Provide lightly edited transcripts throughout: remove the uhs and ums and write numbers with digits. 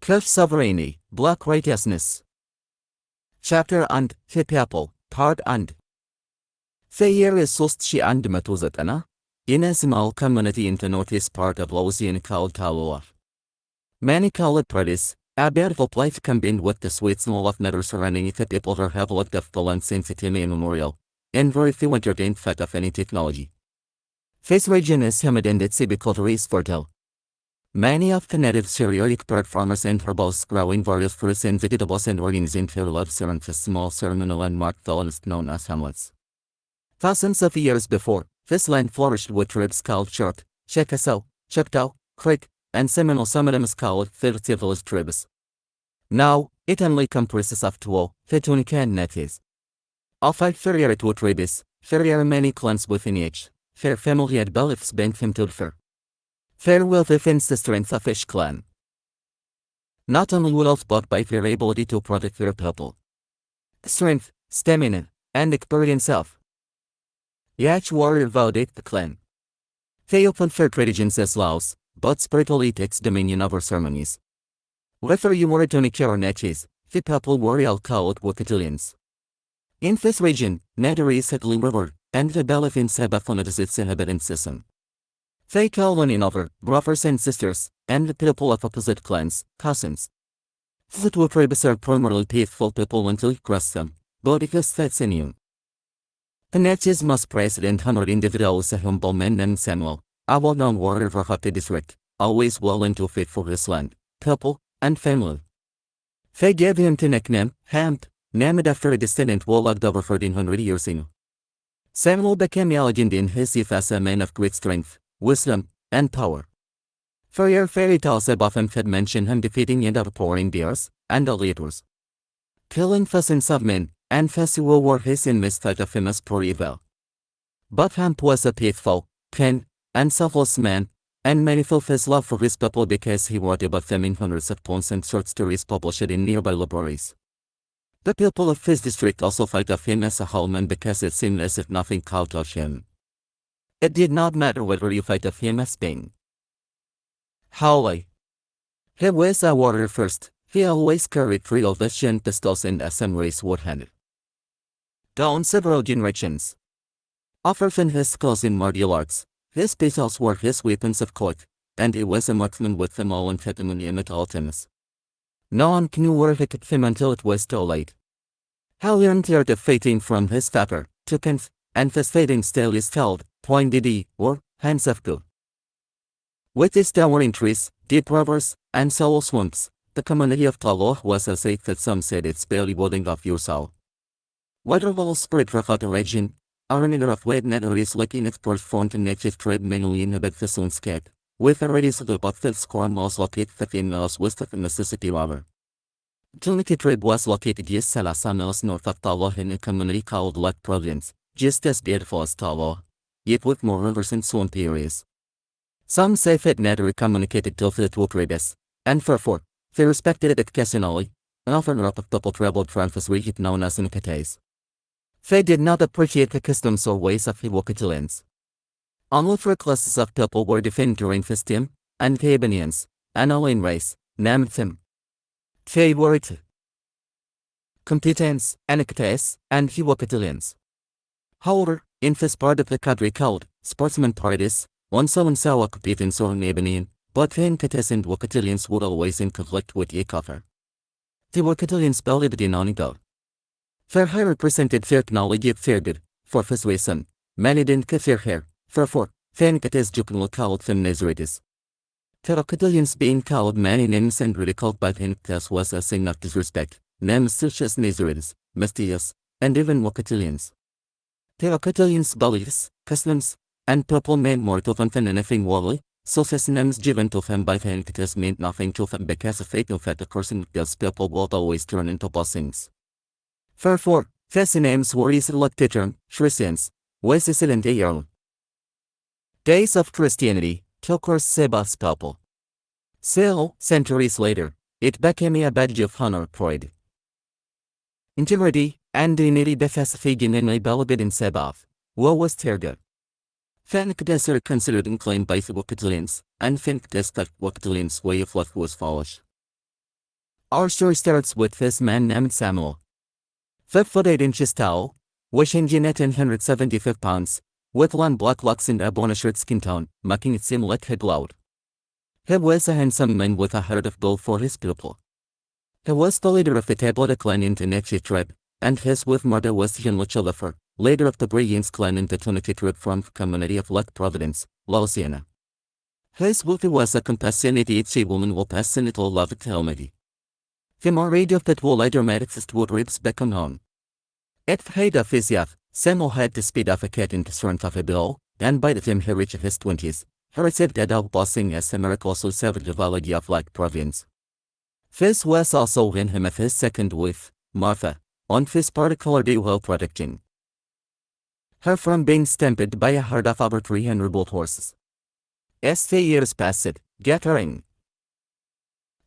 Fifth Sovereignty, Black Righteousness. Chapter and Hip-Apple, Part and. The year is 3190, in a small community in the northeast part of Louisiana called Taloa. Many call it Paradise, a beautiful place combined with the sweet smell of nether surrounding it. The people here have lived of the land since it immemorial, and very few entertain threat of any technology. This region is humid and its agriculture is fertile. Many of the native cerealic bird farmers and herbalists growing various fruits and vegetables and organs in their lives around the small ceremonial landmark village known as hamlets. Thousands of years before, this land flourished with tribes called Chirk, Chickasaw, Choctaw, Creek, and Seminole. Some of them is called third civilized tribes. Now, it only comprises of 12, the Tunica and natives. Of 5 Ferrier to tribes, Ferrier many clans within each, their family had beliefs bent him to differ. Their wealth defends the strength of each clan. Not only wealth but by their ability to protect their people. Strength, stamina, and experience of each warrior validates the clan. They open their traditions as laws, but spiritually takes dominion over ceremonies. Whether you were Tunica or Natchez, the people were all called Wakatilians. In this region, Nader is heavily river, and the belief in Sabbathon is its inhabitant system. They call one another brothers and sisters, and the people of opposite clans, cousins. The two tribes are primarily faithful people until you cross them, but because that's in you. The Natchez most president honored individual is a humble man named Samuel, a well-known warrior of the district, always willing to fight for his land, people, and family. They gave him the nickname, Hamp, named after a descendant who lived over 1400 years ago. Samuel became a legend in his youth as a man of great strength, wisdom, and power. Fairy tales above him had mentioned him defeating and outpouring bears, and alligators. Killing thousands of men, and festival were his enemies thought of him as poor evil. But Hamp was a faithful, kind, and selfless man, and many felt his love for his people because he wrote about them in hundreds of poems and short stories published in nearby libraries. The people of his district also thought of him as a whole man because it seemed as if nothing could touch him. It did not matter whether you thought of him as being holy. He was a warrior first. He always carried 3 of pistols and a samurais wood-handed. Down several generations. Other than his skills in martial arts, his pistols were his weapons of choice, and he was a marksman with them all and had them in at all times. No one knew where he could them until it was too late. He learned the art of fighting from his father, Tukens, and his fighting style is called Poindidi, or Hands of Good. With its towering trees, deep rivers, and shallow swamps, the community of Taloa was so safe that some said it's barely warding off your soul. Waterfall spread throughout the region, are in of wet netteries like in its birth front and native tribe mainly inhabit the Sunscape, with a radius of about 5 square miles located 15 miles west of the Mississippi River. Tunica tribe was located just 30 miles north of Taloa in a community called Lake Providence, just as beautiful as Taloa, yet with more rivers and swamp areas. Some say that Nader communicated to the two tribes, and therefore, they respected it occasionally, and often a lot of people traveled from this region known as Ncates. They did not appreciate the customs or ways of the Wakatilians. Only 3 classes of people were defined during this time, and the Ebonians, an alien race, named them. They were it. Competents, Ncates, and the Wakatilians. However, in this part of the country called Sportsman Paradise, one so occupants or an Ebonian, but the Ncates and Wakatilians would always in conflict with each other. The Wakatilians believed in only God. Their hair represented their knowledge of their good, for this reason, many didn't cut their hair, therefore, the Ncates jokingly called them Nazarites. The Wakatilians being called many names and ridiculed by the Ncates was a sign of disrespect, names such as Nazarites, Mestias, and even Wakatilians. The Wakatilians' beliefs, customs, and people meant more to them than anything worldly, so these names given to them by the Ncates meant nothing to them because of they knew that the person Ncates people would always turn into blessings. Therefore, these names were easily termed Christians, was excellent year. Days of Christianity, Tokers Sebas people. Still, centuries later, it became a badge of honor pride. Integrity, and dignity because of genuinely believed in Sabaoth, what was their good. The Ncates are considered and claimed by the Wakatilians, and think that Wakatilians' way of life was foolish. Our story starts with this man named Samuel. 5'8" tall, weighing 175 pounds, with long black locks and a bonish skin tone, making it seem like he'd loud. He was a handsome man with a heart of gold for his people. He was the leader of the Tablet clan in the Nephi tribe, and his with mother was Henlichalifer, leader of the Brilliance clan in the Tuniki tribe from the community of Lake Providence, Louisiana. His wife was a compassionate woman with passionate love at Helmedy. The married of that will later manifest would ribs back on home. At the height of his youth, Samuel had the speed of a cat in the strength of a bull, and by the time he reached his 20s, he received that out bossing as a miracle so saved the valley of Lake Providence. This was also when he met his second wife, Martha, on this particular day while protecting her from being stampeded by a herd of over 300 bull horses. As the years passed, gathering,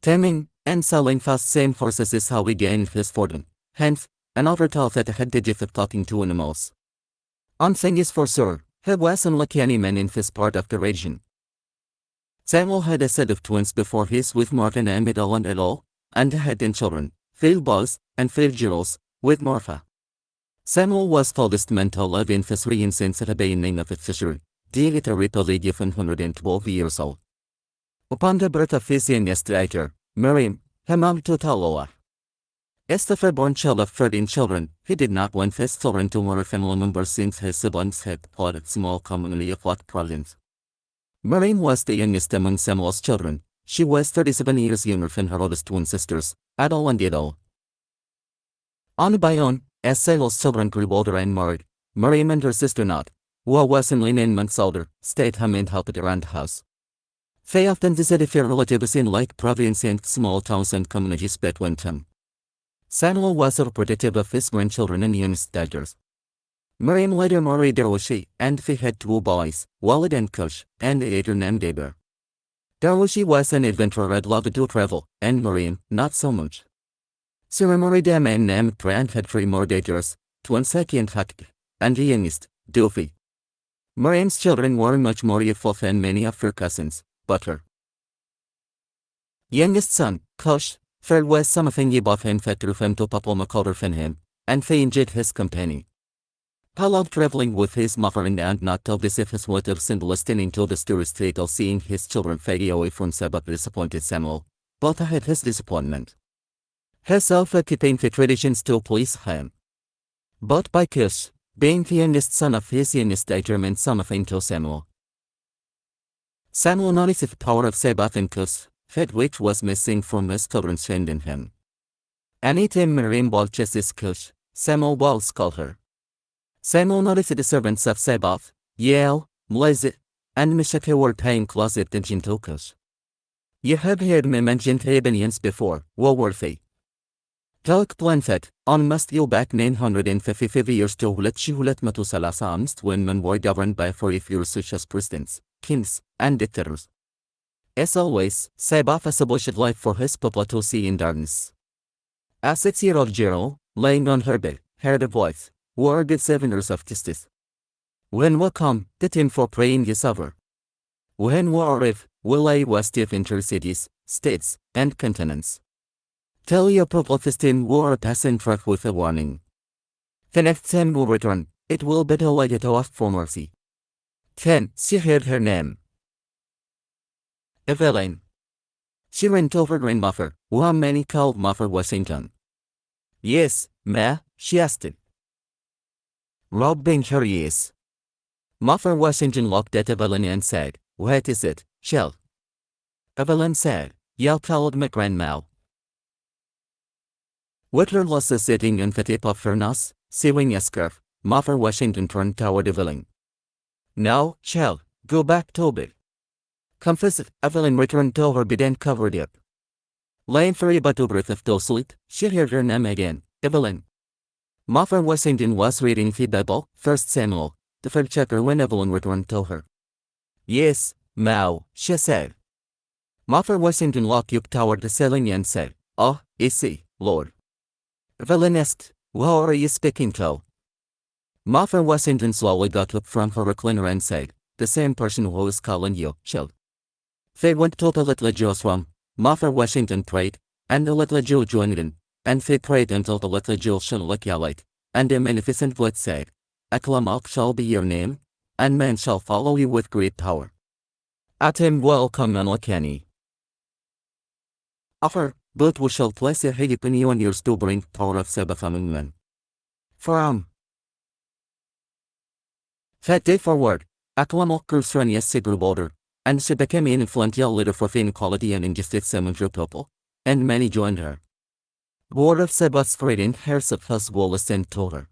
taming, and selling fast same horses is how we gained his fortune. Hence, another thought that he had the gift of talking to animals. One thing is for sure, he was unlike any man in this part of the region. Samuel had a set of twins before his with Martha and Alan et al., and had 10 children, 5 boys, and 5 girls, with Martha. Samuel was the oldest man to live in this region since the beginning of its history, the literally of 112 years old. Upon the birth of his youngest daughter, Miriam, he married to Taloa. As the firstborn child of 13 children, he did not want his children to marry family members since his siblings had plotted small community of Lake Providence. Miriam was the youngest among Samuel's children. She was 37 years younger than her oldest twin sisters, Adol and Edel. On by on, as Samuel's children grew older and married, Miriam and her sister Not, who was only 9 months older, stayed home and helped around the house. They often visited their relatives in Lake Providence and small towns and communities between them. Samuel was a protective of his grandchildren and youngest daughters. Miriam later married Darushi, and they had 2 boys, Walid and Cush, and a daughter named Eber. Darushi was an adventurer and loved to travel, and Miriam, not so much. She married a man named Tra and had 3 more daughters, twins Saki and Hak, and the youngest, Dufi. Miriam's children were much more youthful than many of her cousins, but her youngest son, Cush, there was something about him that drew him to Papa McCullough than him, and they enjoyed his company. He loved traveling with his mother and not to visit his relatives and listening to the stories they told, seeing his children fade away from Sabbath disappointed Samuel, but he had his disappointment. His self-keeping the tradition still pleased him. But by Cush, being the youngest son of his youngest daughter meant something to Samuel. Samuel noticed the power of Sabbath in Cush, that which was missing from his children's friend in him. Anytime Miriam watches this Cush, Samuel will scold her. Samuel noticed the servants of Sabbath, Yael, Mlezit, and Meshach were paying close attention to Cush. You have heard me mention Thebanians before, Woolworthy. To explain that, on must you back 955 years to Hulet Matusalasa amst when men were governed by 4 figures such as presidents, kings, and dictators. As always, Sabbath established life for his people to see in darkness. A 6-year-old girl, laying on her bed, heard a voice, were good 7 years of justice. When will come, the time for praying is over. When will arrive, will I was to enter cities, states, and continents. Tell your people this time will are passing track with a warning. The next time will return, it will be delayed to ask for mercy. 10. She heard her name. Evelyn. She ran to her grandmother, who many called Mother Washington. Yes, ma, she asked it. Rubbing her ears. Mother Washington looked at Evelyn and said, "What is it, child?" Evelyn said, "You called my grandma." With her losses sitting on the tip of her nose, sewing a scarf, Mother Washington turned toward Evelyn. "Now, child, go back to bed." Confessed, Evelyn returned to her bed and covered up. Laying for about a breath of sleep, she heard her name again, Evelyn. Mother Washington was reading the Bible, 1 Samuel, the 3rd chapter, when Evelyn returned to her. "Yes, ma," she said. Mother Washington looked up toward the ceiling and said, "Oh, I see, Lord." Evelyn asked, "Who are you speaking to?" Mother Washington slowly got up from her recliner and said, "The same person who is calling you, child." They went to the little Joe's room. Mother Washington prayed, and the little joined in, and they prayed until the little shall look light, and a magnificent voice said, Akhla-Malk shall be your name, and men shall follow you with great power. At him welcome Malakani. Offer, but we shall place a higipin on yours to bring power of Sabafamunman. From that day forward, Akhla-Malk grew strenuous Sigru border, and she became an influential leader for inequality and injustice among her people, and many joined her. Word of Seba's spread in hairs of his walls and told her.